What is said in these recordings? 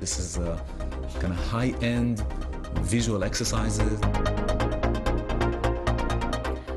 This is kind of high-end visual exercises.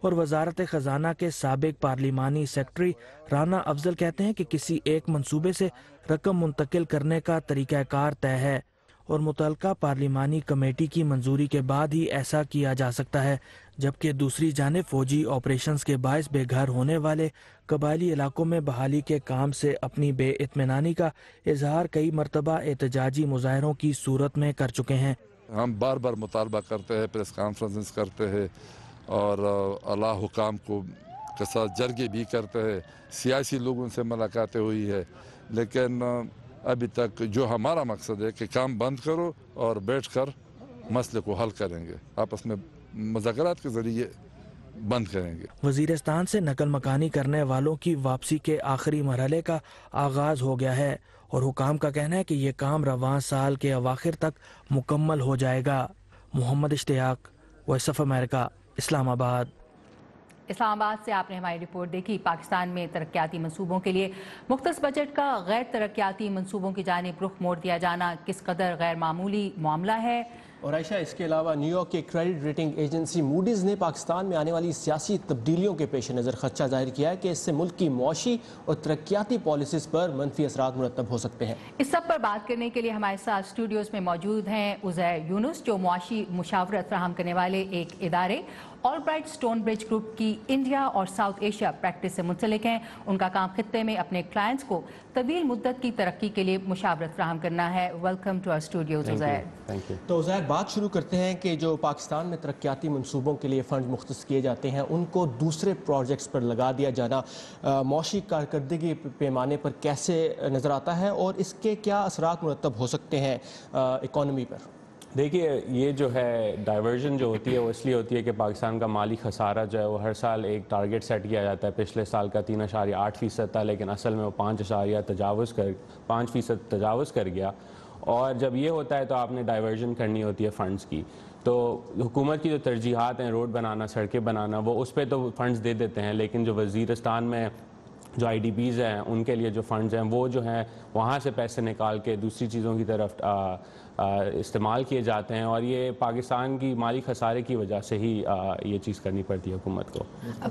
اور وزارت خزانہ کے سابق پارلیمانی سیکرٹری رانا افضل کہتے ہیں کہ کسی ایک منصوبے سے رقم منتقل کرنے کا طریقہ کار طے ہے اور متعلقہ پارلیمانی کمیٹی کی منظوری کے بعد ہی ایسا کیا جا سکتا ہے، جبکہ دوسری جانب فوجی آپریشنز کے باعث بے گھر ہونے والے قبائلی علاقوں میں بحالی کے کام سے اپنی بے اطمینانی کا اظہار کئی مرتبہ احتجاجی مظاہروں کی صورت میں کر چکے ہیں۔ ہم بار بار مطالبہ کرتے ہیں، پریس کانفرنس کرتے ہیں اور اعلیٰ حکام کو کے ساتھ جرگے بھی کرتے ہیں، سیاسی لوگوں سے ملاقاتیں ہوئی ہے، لیکن ابھی تک جو ہمارا مقصد ہے کہ کام بند کرو اور بیٹھ کر مسئلے کو حل کریں گے، آپس میں مذاکرات کے ذریعے بند کریں گے۔ وزیرستان سے نقل مکانی کرنے والوں کی واپسی کے آخری مرحلے کا آغاز ہو گیا ہے اور حکام کا کہنا ہے کہ یہ کام رواں سال کے اواخر تک مکمل ہو جائے گا۔ محمد اشتیاق، وائس آف امریکہ، اسلام آباد۔ اسلام آباد سے آپ نے ہماری رپورٹ دیکھی۔ پاکستان میں ترقیاتی منصوبوں کے لیے مختص بجٹ کا غیر ترقیاتی منصوبوں کی جانب رخ موڑ دیا جانا کس قدر غیر معمولی معاملہ ہے۔ اور عائشہ، اس کے علاوہ نیو یارک کے کریڈٹ ریٹنگ ایجنسی موڈیز نے پاکستان میں آنے والی سیاسی تبدیلیوں کے پیش نظر خدشہ ظاہر کیا ہے کہ اس سے ملک کی معاشی اور ترقیاتی پالیسیز پر منفی اثرات مرتب ہو سکتے ہیں۔ اس سب پر بات کرنے کے لیے ہمارے ساتھ اسٹوڈیوز میں موجود ہیں عزیر یونس، جو معاشی مشاورت فراہم کرنے والے ایک ادارے آل برائٹ اسٹون برج گروپ کی انڈیا اور ساؤتھ ایشیا پریکٹس سے منسلک ہیں۔ ان کا کام خطے میں اپنے کلائنٹس کو طویل مدت کی ترقی کے لیے مشاورت فراہم کرنا ہے۔ Welcome to our studios Uzair. تو عزیر، بات شروع کرتے ہیں کہ جو پاکستان میں ترقیاتی منصوبوں کے لیے فنڈ مختص کیے جاتے ہیں ان کو دوسرے پروجیکٹس پر لگا دیا جانا معاشی کارکردگی پیمانے پر کیسے نظر آتا ہے اور اس کے کیا اثرات مرتب ہو سکتے ہیں اکانومی پر؟ دیکھیے، یہ جو ہے ڈائیورژن جو ہوتی ہے وہ اس لیے ہوتی ہے کہ پاکستان کا مالی خسارہ جو ہے وہ ہر سال ایک ٹارگٹ سیٹ کیا جاتا ہے۔ پچھلے سال کا 3.8% تھا، لیکن اصل میں وہ 5% تجاوز کر گیا۔ اور جب یہ ہوتا ہے تو آپ نے ڈائیورژن کرنی ہوتی ہے فنڈز کی، تو حکومت کی جو ترجیحات ہیں، روڈ بنانا، سڑکیں بنانا، وہ اس پہ تو فنڈز دے دیتے ہیں، لیکن جو وزیرستان میں جو آئی ڈی بیز ہیں ان کے لیے جو فنڈز ہیں وہ جو ہیں وہاں سے پیسے نکال کے دوسری چیزوں کی طرف استعمال کیے جاتے ہیں، اور یہ پاکستان کی مالی خسارے کی وجہ سے ہی یہ چیز کرنی پڑتی ہے حکومت کو۔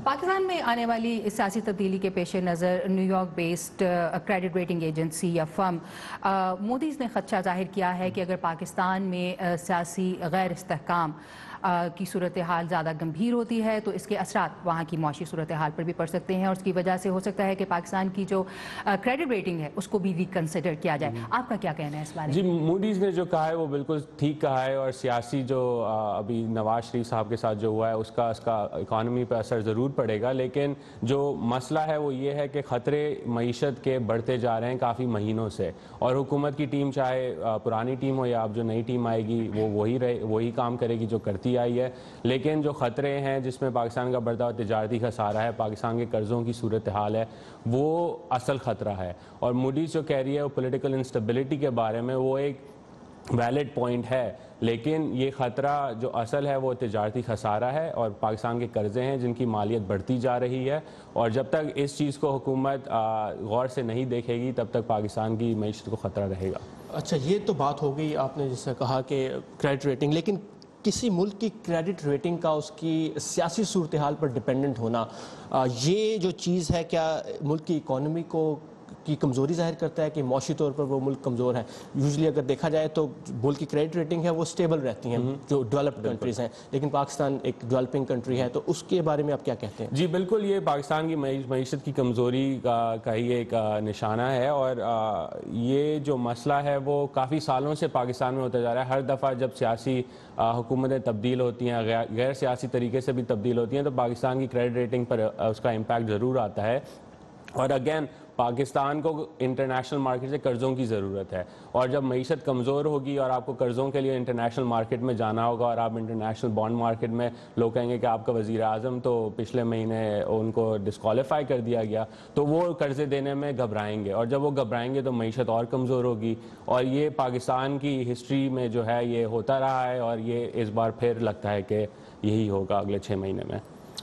پاکستان میں آنے والی سیاسی تبدیلی کے پیش نظر new York based credit rating agency یا فرم موڈیز نے خدشہ ظاہر کیا ہے کہ اگر پاکستان میں سیاسی غیر استحکام کی صورتحال زیادہ گمبھیر ہوتی ہے تو اس کے اثرات وہاں کی معاشی صورتحال پر بھی پڑ سکتے ہیں، اور اس کی وجہ سے ہو سکتا ہے کہ پاکستان کی جو کریڈٹ ریٹنگ ہے اس کو بھی ریکنسیڈر کیا جائے۔ آپ کا کیا کہنا ہے اس بارے میں؟ جی، موڈیز نے جو کہا ہے وہ بالکل ٹھیک کہا ہے، اور سیاسی جو ابھی نواز شریف صاحب کے ساتھ جو ہوا ہے اس کا اکانومی پہ اثر ضرور پڑے گا، لیکن جو مسئلہ ہے وہ یہ ہے کہ خطرے معیشت کے بڑھتے جا رہے ہیں کافی مہینوں سے، اور حکومت کی ٹیم چاہے پرانی ٹیم ہو یا اب جو نئی ٹیم آئے گی وہ وہی کام کرے گی جو کرتی آئی ہے، لیکن جو خطرے ہیں جس میں پاکستان کا بڑھتا ہوا تجارتی خسارہ ہے، پاکستان کے قرضوں کی صورتحال ہے، وہ اصل خطرہ ہے۔ اور موڈیز جو کہہ رہی ہے وہ پولیٹیکل انسٹیبلٹی کے بارے میں وہ ایک ویلڈ پوائنٹ ہے، لیکن یہ خطرہ جو اصل ہے وہ تجارتی خسارہ ہے اور پاکستان کے قرضے ہیں جن کی مالیت بڑھتی جا رہی ہے، اور جب تک اس چیز کو حکومت غور سے نہیں دیکھے گی تب تک پاکستان کی معیشت کو خطرہ رہے گا۔ اچھا، یہ تو بات ہو گئی آپ نے جیسے کہا کہ کریڈٹ ریٹنگ، لیکن کسی ملک کی کریڈٹ ریٹنگ کا اس کی سیاسی صورتحال پر ڈیپینڈنٹ ہونا، یہ جو چیز ہے کیا ملک کی اکانومی کی کمزوری ظاہر کرتا ہے کہ معاشی طور پر وہ ملک کمزور ہے؟ یوزلی اگر دیکھا جائے تو ملک کی کریڈٹ ریٹنگ ہے وہ سٹیبل رہتی ہیں جو ڈیولپڈ کنٹریز ہیں، لیکن پاکستان ایک ڈیولپنگ کنٹری ہے، تو اس کے بارے میں آپ کیا کہتے ہیں؟ جی بالکل، یہ پاکستان کی معیشت کی کمزوری کا ہی ایک نشانہ ہے، اور یہ جو مسئلہ ہے وہ کافی سالوں سے پاکستان میں ہوتا جا رہا ہے۔ ہر دفعہ جب سیاسی حکومتیں تبدیل ہوتی ہیں، غیر سیاسی طریقے سے بھی تبدیل ہوتی ہیں، تو پاکستان کی کریڈٹ ریٹنگ پر اس کا امپیکٹ ضرور آتا ہے، اور اگین پاکستان کو انٹرنیشنل مارکیٹ سے قرضوں کی ضرورت ہے، اور جب معیشت کمزور ہوگی اور آپ کو قرضوں کے لیے انٹرنیشنل مارکیٹ میں جانا ہوگا، اور آپ انٹرنیشنل بانڈ مارکیٹ میں لوگ کہیں گے کہ آپ کا وزیر اعظم تو پچھلے مہینے ان کو ڈسکوالیفائی کر دیا گیا، تو وہ قرضے دینے میں گھبرائیں گے، اور جب وہ گھبرائیں گے تو معیشت اور کمزور ہوگی، اور یہ پاکستان کی ہسٹری میں جو ہے یہ ہوتا رہا ہے، اور یہ اس بار پھر لگتا ہے کہ یہی ہوگا اگلے 6 مہینے میں۔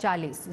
40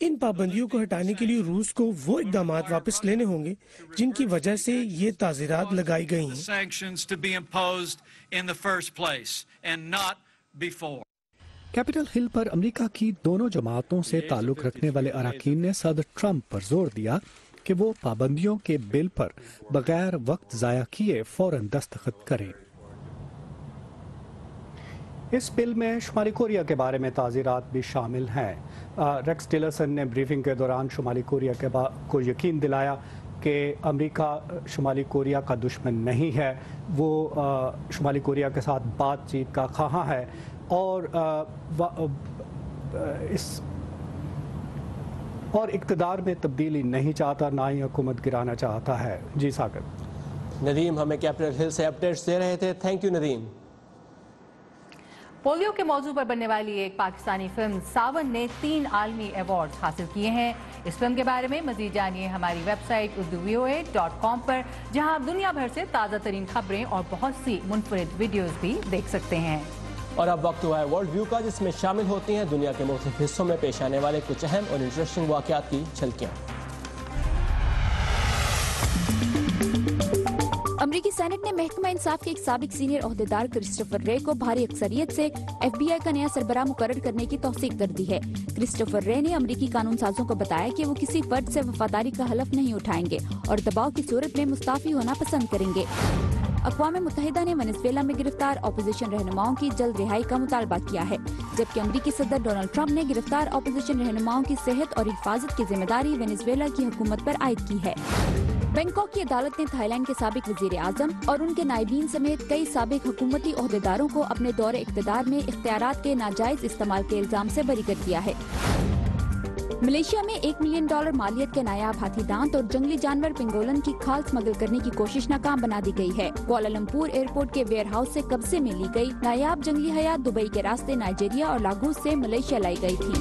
ان پابندیوں کو ہٹانے کے لیے روس کو وہ اقدامات واپس لینے ہوں گے جن کی وجہ سے یہ تعزیرات لگائی گئی ہیں۔ کیپٹل ہل پر امریکہ کی دونوں جماعتوں سے تعلق رکھنے والے اراکین نے صدر ٹرمپ پر زور دیا کہ وہ پابندیوں کے بل پر بغیر وقت ضائع کیے فوراً دستخط کریں۔ اس بل میں شمالی کوریا کے بارے میں تعزیرات بھی شامل ہیں۔ ریکس ٹیلرسن نے بریفنگ کے دوران شمالی کوریا کو یقین دلایا کہ امریکا شمالی کوریا کا دشمن نہیں ہے، وہ شمالی کوریا کے ساتھ بات چیت کا خواہاں ہے اور اقتدار میں تبدیلی نہیں چاہتا، نہ ہی حکومت گرانا چاہتا ہے۔ جی ساگر۔ ندیم ہمیں کیپٹل ہل سے اپڈیٹس دے رہے تھے، تھینک یو ندیم۔ پولیو کے موضوع پر بننے والی ایک پاکستانی فلم ساون نے 3 عالمی ایوارڈز حاصل کیے ہیں۔ اس فلم کے بارے میں مزید جانیے ہماری ویب سائٹ urduvoa.com پر، جہاں آپ دنیا بھر سے تازہ ترین خبریں اور بہت سی منفرد ویڈیوز بھی دیکھ سکتے ہیں۔ اور اب وقت ہوا ہے ورلڈ ویو کا، جس میں شامل ہوتی ہیں دنیا کے مختلف حصوں میں پیش آنے والے کچھ اہم اور انٹرسٹنگ واقعات کی جھلکیاں۔ امریکی سینٹ نے محکمہ انصاف کے ایک سابق سینئر عہدیدار کرسٹوفر رے کو بھاری اکثریت سے ایف بی آئی کا نیا سربراہ مقرر کرنے کی توثیق کر دی ہے۔ کرسٹوفر رے نے امریکی قانون سازوں کو بتایا کہ وہ کسی فرد سے وفاداری کا حلف نہیں اٹھائیں گے اور دباؤ کی صورت میں مستعفی ہونا پسند کریں گے۔ اقوام متحدہ نے ونیزویلا میں گرفتار اپوزیشن رہنماؤں کی جلد رہائی کا مطالبہ کیا ہے، جبکہ امریکی صدر ڈونلڈ ٹرمپ نے گرفتار اپوزیشن رہنماؤں کی صحت اور حفاظت کی ذمہ داری ونیزویلا کی حکومت پر عائد کی ہے۔ بینکاک کی عدالت نے تھائی لینڈ کے سابق وزیر اعظم اور ان کے نائبین سمیت کئی سابق حکومتی عہدیداروں کو اپنے دور اقتدار میں اختیارات کے ناجائز استعمال کے الزام سے بری کر دیا ہے۔ ملیشیا میں $1 ملین مالیت کے نایاب ہاتھی دانت اور جنگلی جانور پنگولن کی کھال اسمگل کرنے کی کوشش ناکام بنا دی گئی ہے۔ کوالالمپور ایئرپورٹ کے ویئر ہاؤس سے قبضے میں لی گئی نایاب جنگلی حیات دبئی کے راستے نائجیریا اور لاگوس سے ملیشیا لائی گئی تھی۔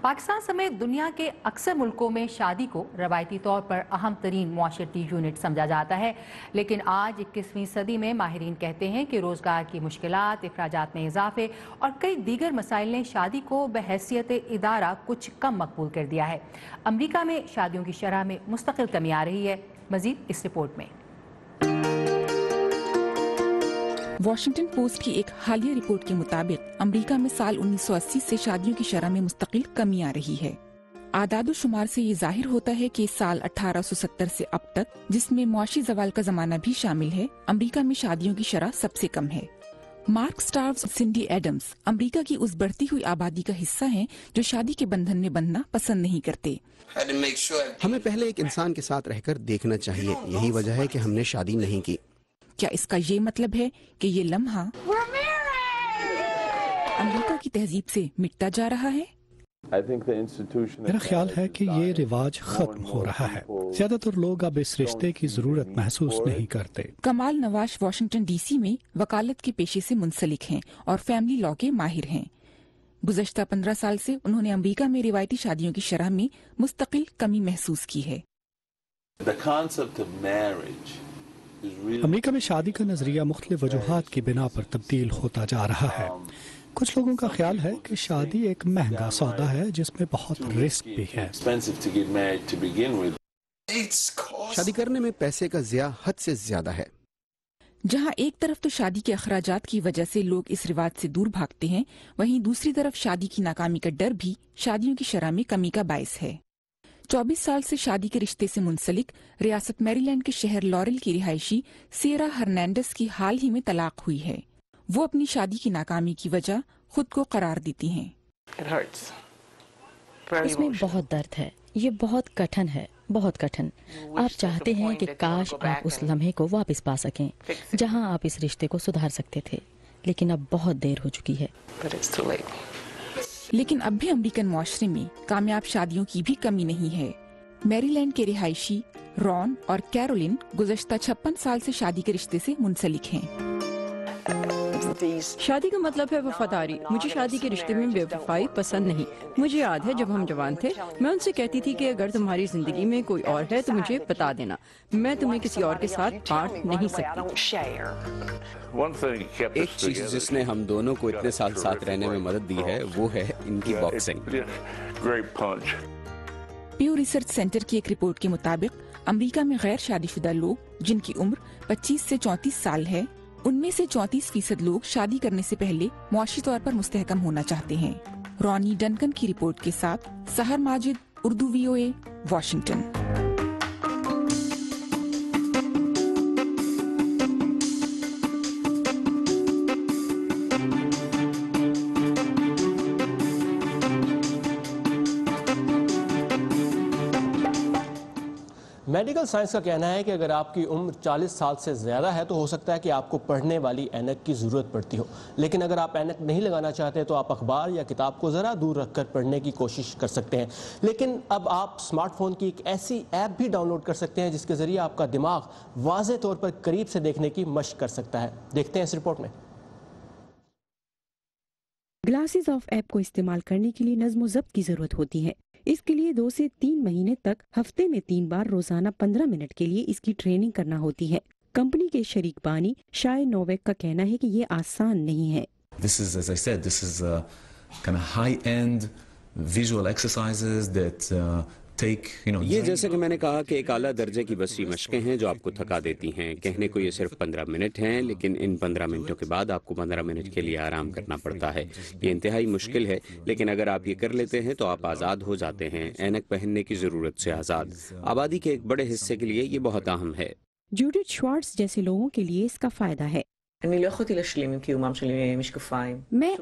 پاکستان سمیت دنیا کے اکثر ملکوں میں شادی کو روایتی طور پر اہم ترین معاشرتی یونٹ سمجھا جاتا ہے، لیکن آج 21ویں صدی میں ماہرین کہتے ہیں کہ روزگار کی مشکلات، اخراجات میں اضافے اور کئی دیگر مسائل نے شادی کو بحیثیت ادارہ کچھ کم مقبول کر دیا ہے۔ امریکہ میں شادیوں کی شرح میں مستقل کمی آ رہی ہے، مزید اس رپورٹ میں۔ واشنگٹن پوسٹ کی ایک حالیہ رپورٹ کے مطابق امریکہ میں سال 1980 سے شادیوں کی شرح میں مستقل کمی آ رہی ہے۔ اعداد و شمار سے یہ ظاہر ہوتا ہے کہ سال 1870 سے اب تک، جس میں معاشی زوال کا زمانہ بھی شامل ہے، امریکہ میں شادیوں کی شرح سب سے کم ہے۔ مارک سٹارز اور سنڈی ایڈمز امریکہ کی اس بڑھتی ہوئی آبادی کا حصہ ہیں جو شادی کے بندھن میں بندھنا پسند نہیں کرتے۔ ہمیں پہلے ایک انسان کے ساتھ رہ کر دیکھنا چاہیے، یہی وجہ ہے کہ ہم نے شادی نہیں کی۔ کیا اس کا یہ مطلب ہے کہ یہ لمحہ امریکہ کی تہذیب سے مٹتا جا رہا ہے؟ میرا خیال ہے کہ یہ رواج ختم ہو رہا ہے۔ زیادہ تر لوگ اب اس رشتے کی ضرورت محسوس نہیں کرتے۔ کمال نواش واشنگٹن ڈی سی میں وکالت کے پیشے سے منسلک ہیں اور فیملی لا کے ماہر ہیں۔ گزشتہ 15 سال سے انہوں نے امریکہ میں روایتی شادیوں کی شرح میں مستقل کمی محسوس کی ہے۔ امریکہ میں شادی کا نظریہ مختلف وجوہات کی بنا پر تبدیل ہوتا جا رہا ہے۔ کچھ لوگوں کا خیال ہے کہ شادی ایک مہنگا سودا ہے جس میں بہت رسک بھی ہے۔ شادی کرنے میں پیسے کا ضیاع حد سے زیادہ ہے۔ جہاں ایک طرف تو شادی کے اخراجات کی وجہ سے لوگ اس رواج سے دور بھاگتے ہیں، وہیں دوسری طرف شادی کی ناکامی کا ڈر بھی شادیوں کی شرح میں کمی کا باعث ہے۔ 24 سال سے شادی کے رشتے سے منسلک ریاست میری لینڈ کے شہر لورل کی رہائشی سیرا ہرنینڈس کی حال ہی میں طلاق ہوئی ہے۔ وہ اپنی شادی کی ناکامی کی وجہ خود کو قرار دیتی ہیں۔ اس میں بہت درد ہے، یہ بہت کٹھن ہے، بہت کٹھن۔ آپ چاہتے ہیں کہ کاش آپ اس لمحے کو واپس پا سکیں جہاں آپ اس رشتے کو سدھار سکتے تھے، لیکن اب بہت دیر ہو چکی ہے۔ لیکن اب بھی امریکن معاشرے میں کامیاب شادیوں کی بھی کمی نہیں ہے۔ میری لینڈ کے رہائشی رون اور کیرولین گزشتہ 56 سال سے شادی کے رشتے سے منسلک ہیں۔ شادی کا مطلب ہے وفاداری. مجھے شادی کے رشتے میں بے وفائی پسند نہیں. مجھے یاد ہے جب ہم جوان تھے میں ان سے کہتی تھی کہ اگر تمہاری زندگی میں کوئی اور ہے تو مجھے بتا دینا, میں تمہیں کسی اور کے ساتھ بانٹ نہیں سکتی. ایک چیز جس نے ہم دونوں کو اتنے سال ساتھ رہنے میں مدد دی ہے وہ ہے ان کی باکسنگ. پیو ریسرچ سینٹر کی ایک رپورٹ کے مطابق امریکہ میں غیر شادی شدہ لوگ جن کی عمر 25 سے 34 سال ہے, ان میں سے 34% لوگ شادی کرنے سے پہلے معاشی طور پر مستحکم ہونا چاہتے ہیں. رونی ڈنکن کی رپورٹ کے ساتھ Sahar Majid, Urdu VOA, Washington. Medical science کا کہنا ہے کہ اگر آپ کی عمر 40 سال سے زیادہ ہے تو ہو سکتا ہے کہ آپ کو پڑھنے والی اینک کی ضرورت پڑتی ہو, لیکن اگر آپ اینک نہیں لگانا چاہتے تو آپ اخبار یا کتاب کو ذرا دور رکھ کر پڑھنے کی کوشش کر سکتے ہیں. لیکن اب آپ اسمارٹ فون کی ایک ایسی ایپ بھی ڈاؤن لوڈ کر سکتے ہیں جس کے ذریعے آپ کا دماغ واضح طور پر قریب سے دیکھنے کی مشق کر سکتا ہے. دیکھتے ہیں اس رپورٹ میں. گلاسز آف ایپ کو استعمال کرنے کے لیے نظم و ضبط کی ضرورت ہوتی ہے. اس کے لیے 2 سے 3 مہینے تک ہفتے میں 3 بار روزانہ 15 منٹ کے لیے اس کی ٹریننگ کرنا ہوتی ہے. کمپنی کے شریک بانی شائے نوویک کا کہنا ہے کہ یہ آسان نہیں ہے. This is, as I said, this is kind of high-end visual exercises that take, یہ جیسے کہ میں نے کہا کہ ایک اعلیٰ درجے کی وسیع مشقیں ہیں جو آپ کو تھکا دیتی ہیں. کہنے کو یہ صرف 15 منٹ ہیں, لیکن ان 15 منٹوں کے بعد آپ کو 15 منٹ کے لیے آرام کرنا پڑتا ہے. یہ انتہائی مشکل ہے, لیکن اگر آپ یہ کر لیتے ہیں تو آپ آزاد ہو جاتے ہیں, اینک پہننے کی ضرورت سے آزاد. آبادی کے ایک بڑے حصے کے لیے یہ بہت اہم ہے. جوڈتھ شوارٹز جیسے لوگوں کے لیے اس کا فائدہ ہے. میں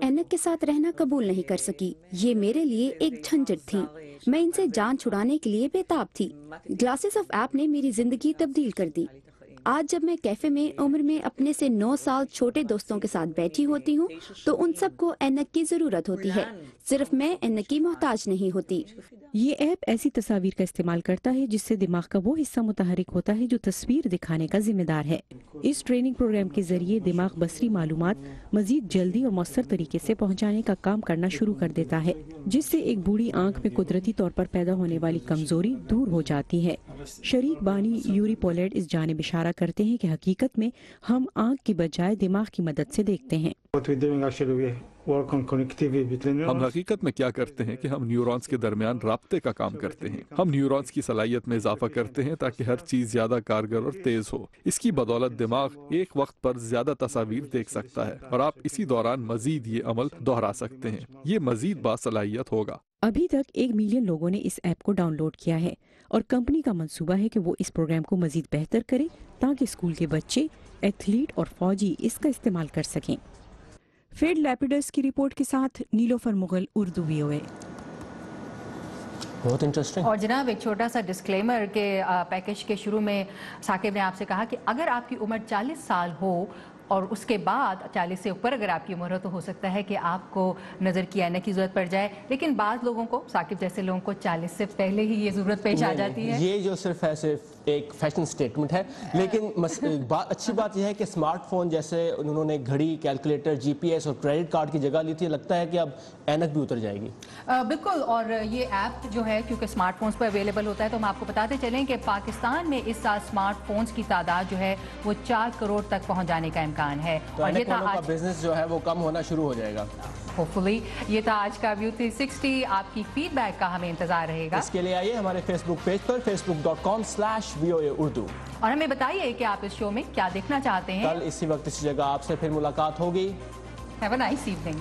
اینک کے ساتھ رہنا قبول نہیں کر سکی. یہ میرے لیے ایک جھنجھٹ تھی. میں ان سے جان چھڑانے کے لیے بےتاب تھی. گلاسز آف ایپ نے میری زندگی تبدیل کر دی. آج جب میں کیفے میں عمر میں اپنے سے 9 سال چھوٹے دوستوں کے ساتھ بیٹھی ہوتی ہوں تو ان سب کو اینک کی ضرورت ہوتی ہے, صرف میں اینک کی محتاج نہیں ہوتی. یہ ایپ ایسی تصاویر کا استعمال کرتا ہے جس سے دماغ کا وہ حصہ متحرک ہوتا ہے جو تصویر دکھانے کا ذمہ دار ہے. اس ٹریننگ پروگرام کے ذریعے دماغ بصری معلومات مزید جلدی اور مؤثر طریقے سے پہنچانے کا کام کرنا شروع کر دیتا ہے, جس سے ایک بوڑھی آنکھ میں قدرتی طور پر پیدا ہونے والی کمزوری دور ہو جاتی ہے. شریک بانی یوری پولیڈ اس جانب اشارہ کرتے ہیں کہ حقیقت میں ہم آنکھ کی بجائے دماغ کی مدد سے دیکھتے ہیں. ہم حقیقت میں کیا کرتے ہیں کہ ہم نیورونز کے درمیان رابطے کا کام کرتے ہیں. ہم نیورونز کی صلاحیت میں اضافہ کرتے ہیں تاکہ ہر چیز زیادہ کارگر اور تیز ہو. اس کی بدولت دماغ ایک وقت پر زیادہ تصاویر دیکھ سکتا ہے اور آپ اسی دوران مزید یہ عمل دہرا سکتے ہیں. یہ مزید باصلاحیت ہوگا. ابھی تک 1 ملین لوگوں نے اس ایپ کو ڈاؤن لوڈ کیا ہے اور کمپنی کا منصوبہ ہے کہ وہ اس پروگرام کو مزید بہتر کرے تاکہ اسکول کے بچے, ایتھلیٹ اور فوجی اس کا استعمال کر سکیں. فیڈ لیپیڈرز کی رپورٹ کے ساتھ نیلوفر مغل, اردو VOA. بہت انٹرسٹنگ. اور جناب ایک چھوٹا سا ڈسکلیمر کہ پیکیج کے شروع میں ثاقب نے آپ سے کہا کہ اگر آپ کی عمر 40 سال ہو اور اس کے بعد 40 سے اوپر اگر آپ کی عمر ہو تو ہو سکتا ہے کہ آپ کو نظر کی اینک کی ضرورت پڑ جائے, لیکن بعض لوگوں کو, ثاقب جیسے لوگوں کو 40 سے پہلے ہی یہ ضرورت پیش آ جاتی ہے. یہ جو صرف ایک فیشن سٹیٹمنٹ ہے, لیکن اچھی بات یہ ہے کہ اسمارٹ فون جیسے انہوں نے گھڑی, کیلکولیٹر, GPS اور کریڈٹ کارڈ کی جگہ لی تھی, لگتا ہے کہ اب اینک بھی اتر جائے گی. بالکل. اور یہ ایپ جو ہے کیونکہ اسمارٹ فونز پر اویلیبل ہوتا ہے تو ہم آپ کو بتاتے چلیں کہ پاکستان میں اس سال اسمارٹ فونز کی تعداد جو ہے وہ 4 کروڑ تک پہنچ جانے کا امکان ہے. تو اینک والوں کا بزنس جو ہے وہ کم ہونا شروع ہو جائے گا ہوپفلی. یہ تھا آج کا ویو 360. آپ کی فیڈ بیک کا ہمیں انتظار رہے گا. اس کے لیے آئیے ہمارے فیس بک پیج پر facebook.com/VOA Urdu اور ہمیں بتائیے کہ آپ اس شو میں کیا دیکھنا چاہتے ہیں. کل اسی وقت اسی جگہ آپ سے پھر ملاقات ہوگی. Have a nice evening.